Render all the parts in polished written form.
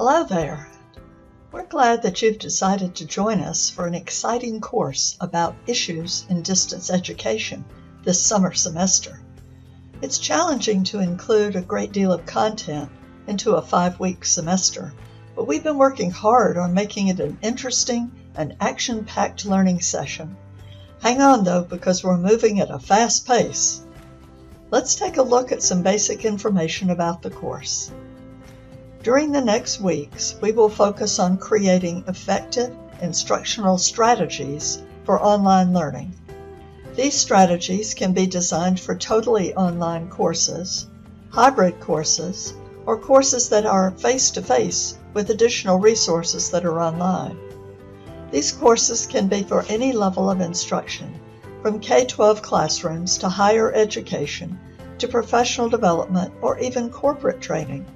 Hello there. We're glad that you've decided to join us for an exciting course about issues in distance education this summer semester. It's challenging to include a great deal of content into a 5-week semester, but we've been working hard on making it an interesting and action-packed learning session. Hang on though, because we're moving at a fast pace. Let's take a look at some basic information about the course. During the next weeks, we will focus on creating effective instructional strategies for online learning. These strategies can be designed for totally online courses, hybrid courses, or courses that are face-to-face with additional resources that are online. These courses can be for any level of instruction, from K-12 classrooms to higher education, to professional development, or even corporate training.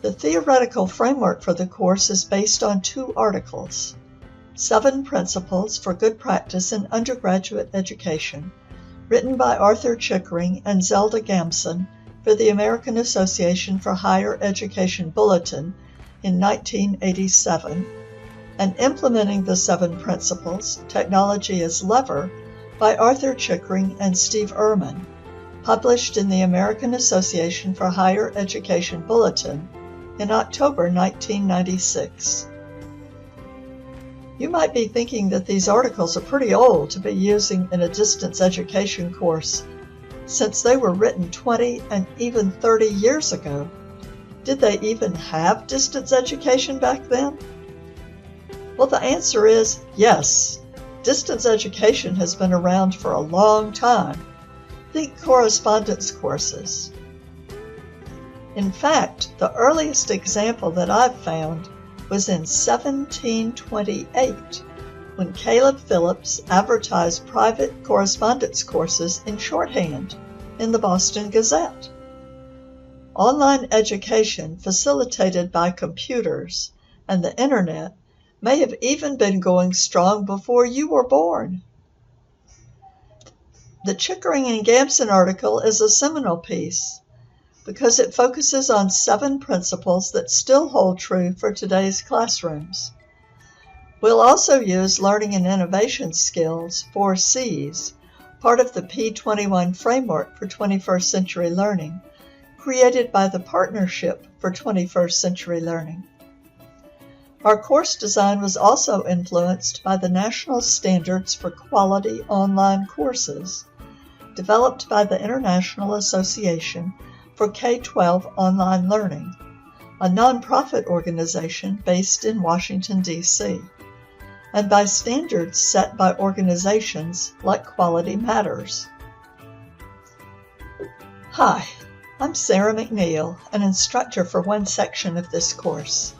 The theoretical framework for the course is based on 2 articles: 7 Principles for Good Practice in Undergraduate Education, written by Arthur Chickering and Zelda Gamson for the American Association for Higher Education Bulletin in 1987, and Implementing the 7 Principles, Technology as Lever by Arthur Chickering and Steve Ehrman, published in the American Association for Higher Education Bulletin in October 1996. You might be thinking that these articles are pretty old to be using in a distance education course, since they were written 20 and even 30 years ago. Did they even have distance education back then? Well, the answer is yes. Distance education has been around for a long time. Think correspondence courses. In fact, the earliest example that I've found was in 1728, when Caleb Phillips advertised private correspondence courses in shorthand in the Boston Gazette. Online education facilitated by computers and the internet may have even been going strong before you were born. The Chickering and Gamson article is a seminal piece because it focuses on 7 principles that still hold true for today's classrooms. We'll also use Learning and Innovation Skills, 4 Cs, part of the P21 framework for 21st Century Learning, created by the Partnership for 21st Century Learning. Our course design was also influenced by the National Standards for Quality Online Courses, developed by the International Association for K-12 Online Learning, a nonprofit organization based in Washington, D.C., and by standards set by organizations like Quality Matters. Hi, I'm Sarah McNeil, an instructor for one section of this course.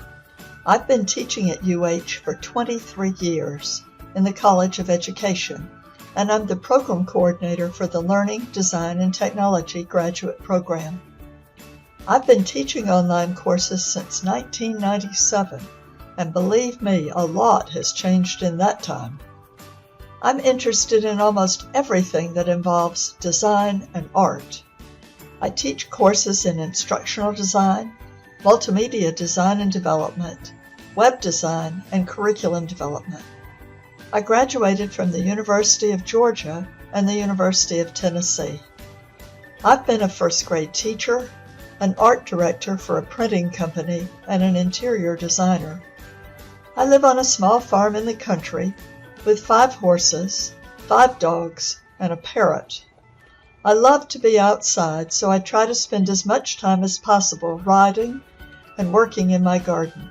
I've been teaching at UH for 23 years in the College of Education, and I'm the program coordinator for the Learning, Design, and Technology graduate program. I've been teaching online courses since 1997, and believe me, a lot has changed in that time. I'm interested in almost everything that involves design and art. I teach courses in instructional design, multimedia design and development, web design, and curriculum development. I graduated from the University of Georgia and the University of Tennessee. I've been a first grade teacher, an art director for a printing company, and an interior designer. I live on a small farm in the country with 5 horses, 5 dogs, and a parrot. I love to be outside, so I try to spend as much time as possible riding and working in my garden.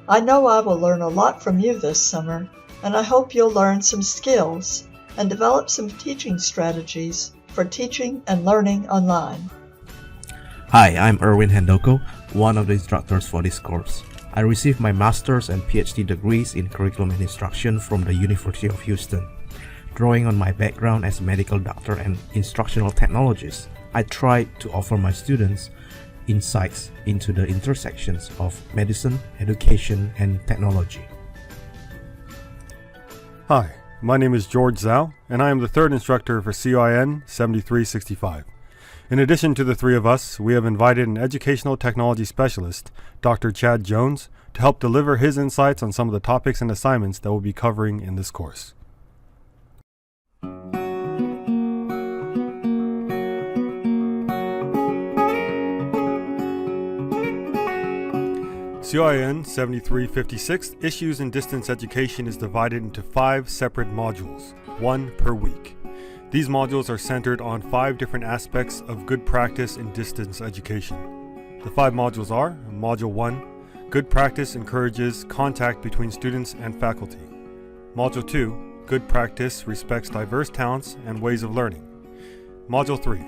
I know I will learn a lot from you this summer, and I hope you'll learn some skills and develop some teaching strategies for teaching and learning online. Hi, I'm Erwin Hendoko, one of the instructors for this course. I received my master's and PhD degrees in curriculum and instruction from the University of Houston. Drawing on my background as a medical doctor and instructional technologist, I tried to offer my students insights into the intersections of medicine, education, and technology. Hi, my name is George Zhao, and I am the 3rd instructor for CUIN 7365. In addition to the three of us, we have invited an educational technology specialist, Dr. Chad Jones, to help deliver his insights on some of the topics and assignments that we'll be covering in this course. CUIN 7356 Issues in Distance Education is divided into 5 separate modules, 1 per week. These modules are centered on 5 different aspects of good practice in distance education. The 5 modules are: Module 1, Good Practice encourages contact between students and faculty. Module 2, Good Practice respects diverse talents and ways of learning. Module 3,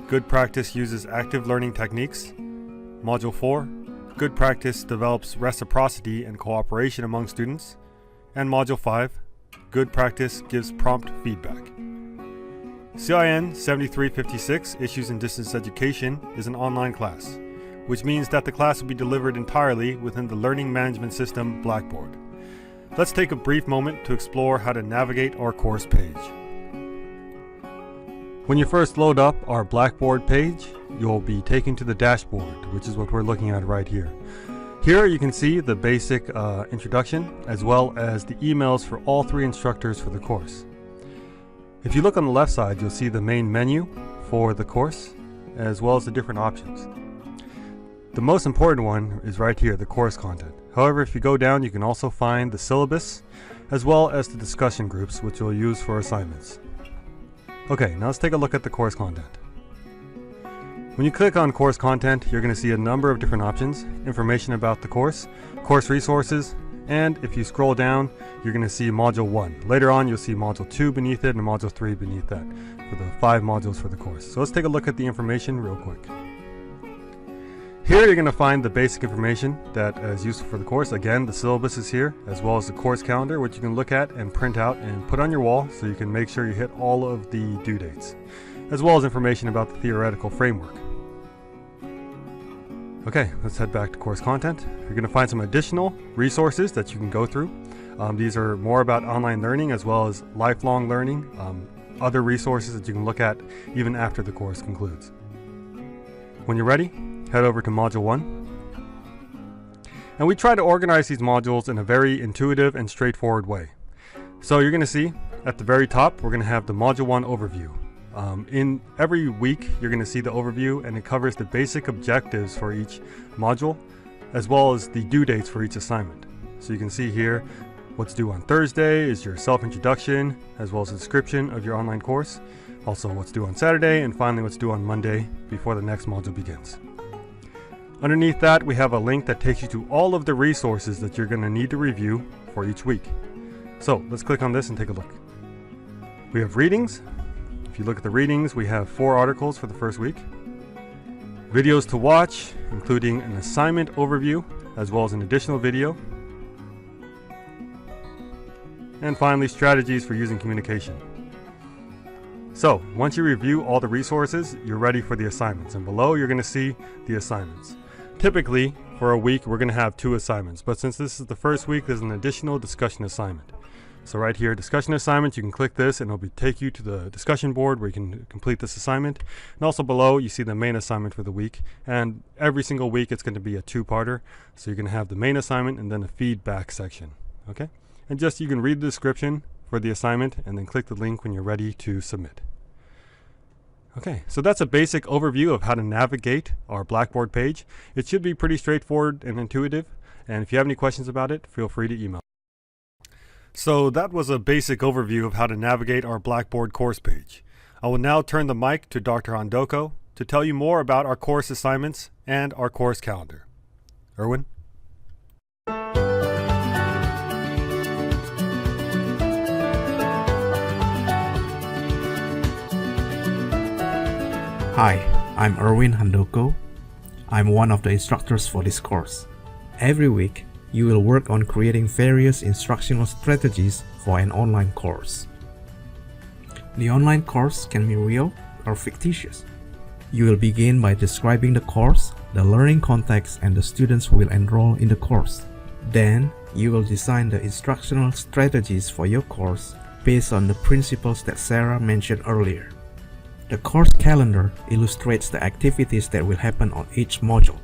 Good Practice uses active learning techniques. Module 4, Good Practice develops reciprocity and cooperation among students. And Module 5, Good Practice gives prompt feedback. CUIN 7356 Issues in Distance Education is an online class, which means that the class will be delivered entirely within the learning management system Blackboard. Let's take a brief moment to explore how to navigate our course page. When you first load up our Blackboard page, you'll be taken to the dashboard, which is what we're looking at right here. Here you can see the basic introduction, as well as the emails for all 3 instructors for the course. If you look on the left side, you'll see the main menu for the course, as well as the different options. The most important one is right here, the course content. However, if you go down, you can also find the syllabus, as well as the discussion groups, which we'll use for assignments. Okay, now let's take a look at the course content. When you click on course content, you're going to see a number of different options: information about the course resources, and if you scroll down, you're going to see Module 1. Later on, you'll see Module 2 beneath it and Module 3 beneath that for the 5 modules for the course. So let's take a look at the information real quick. Here you're going to find the basic information that is useful for the course. Again, the syllabus is here, as well as the course calendar, which you can look at and print out and put on your wall so you can make sure you hit all of the due dates, as well as information about the theoretical framework. Okay, let's head back to course content. You're going to find some additional resources that you can go through. These are more about online learning as well as lifelong learning, other resources that you can look at even after the course concludes. When you're ready, head over to Module 1. And we try to organize these modules in a very intuitive and straightforward way. So you're going to see at the very top, we're going to have the Module 1 overview. In every week, you're going to see the overview, and it covers the basic objectives for each module, as well as the due dates for each assignment. So you can see here, what's due on Thursday is your self-introduction, as well as a description of your online course. Also what's due on Saturday, and finally what's due on Monday before the next module begins. Underneath that, we have a link that takes you to all of the resources that you're going to need to review for each week. So let's click on this and take a look. We have readings. If you look at the readings, we have 4 articles for the first week. Videos to watch, including an assignment overview, as well as an additional video. And finally, strategies for using communication. So once you review all the resources, you're ready for the assignments. And below, you're going to see the assignments. Typically, for a week, we're going to have 2 assignments. But since this is the first week, there's an additional discussion assignment. So right here, discussion assignment, you can click this and it'll take you to the discussion board where you can complete this assignment. And also below, you see the main assignment for the week. And every single week, it's going to be a 2-parter. So you're going to have the main assignment and then a feedback section. Okay? And just you can read the description for the assignment and then click the link when you're ready to submit. Okay, so that's a basic overview of how to navigate our Blackboard page. It should be pretty straightforward and intuitive. And if you have any questions about it, feel free to email. So that was a basic overview of how to navigate our Blackboard course page. I will now turn the mic to Dr. Handoko to tell you more about our course assignments and our course calendar. Erwin? Hi, I'm Erwin Handoko. I'm one of the instructors for this course. Every week, you will work on creating various instructional strategies for an online course. The online course can be real or fictitious. You will begin by describing the course, the learning context, and the students who will enroll in the course. Then, you will design the instructional strategies for your course based on the principles that Sarah mentioned earlier. The course calendar illustrates the activities that will happen on each module.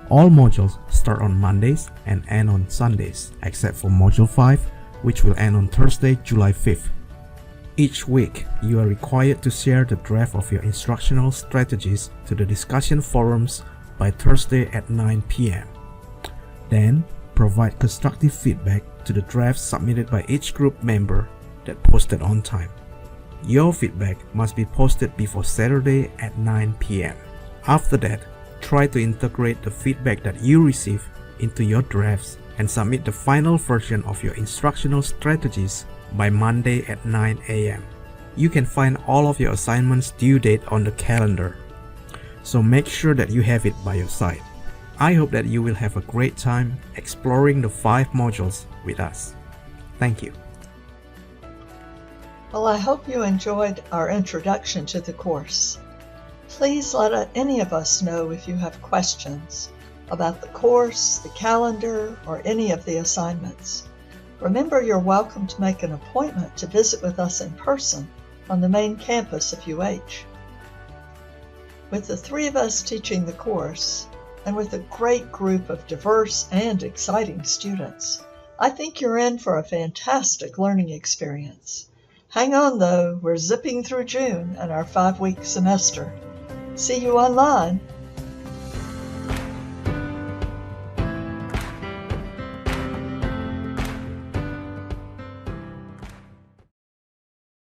All modules start on Mondays and end on Sundays, except for Module 5, which will end on Thursday, July 5th. Each week, you are required to share the draft of your instructional strategies to the discussion forums by Thursday at 9 p.m. Then, provide constructive feedback to the drafts submitted by each group member that posted on time. Your feedback must be posted before Saturday at 9 p.m. After that, try to integrate the feedback that you receive into your drafts and submit the final version of your instructional strategies by Monday at 9 a.m. You can find all of your assignments due date on the calendar, so make sure that you have it by your side. I hope that you will have a great time exploring the 5 modules with us. Thank you. Well, I hope you enjoyed our introduction to the course. Please let any of us know if you have questions about the course, the calendar, or any of the assignments. Remember, you're welcome to make an appointment to visit with us in person on the main campus of UH. With the 3 of us teaching the course, and with a great group of diverse and exciting students, I think you're in for a fantastic learning experience. Hang on though, we're zipping through June and our 5-week semester. See you online.